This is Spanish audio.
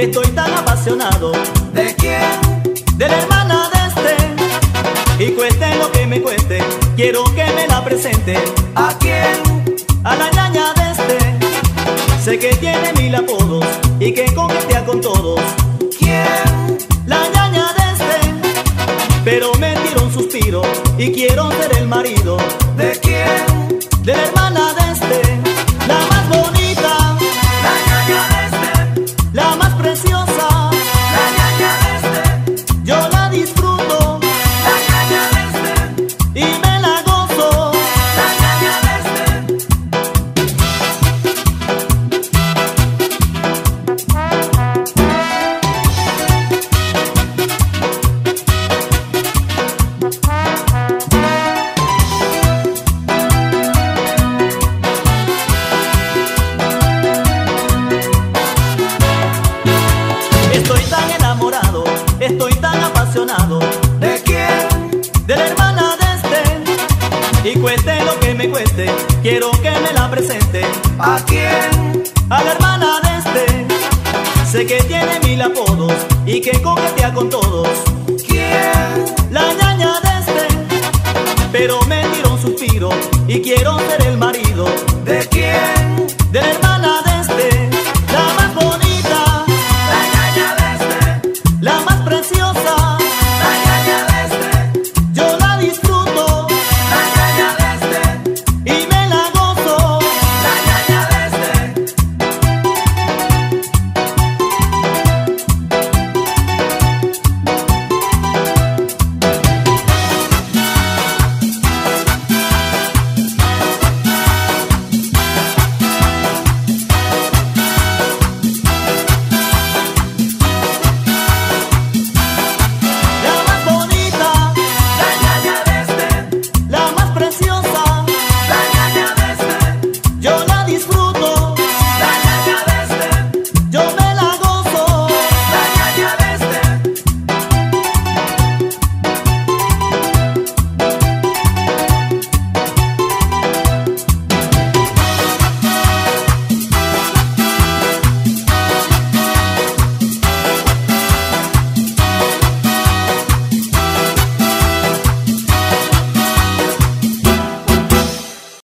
Estoy tan apasionado. ¿De quién? De la hermana de este. Y cueste lo que me cueste, quiero que me la presente. ¿A quién? A la ñaña de este. Sé que tiene 1000 apodos y que coquetea con todos. ¿Quién? La ñaña de este. Pero me tiro un suspiro y quiero ser el marido. ¿De quién? De la hermana de este. La más bonita, La ñaña de este. la más preciosa. La ñaña de este. Yo la disfruto La ñaña de este. y me la gozo. La ñaña de este. Estoy tan enamorado, estoy tan apasionado. ¿De quién? De la hermana de este. Y cueste lo que me cueste, quiero que me la presente. ¿A quién? A la hermana de este. Sé que tiene 1000 apodos y que coquetea con todos. ¿Quién? La ñaña de este. Pero me tiro un suspiro y quiero ser el marido. ¿De quién? De la hermana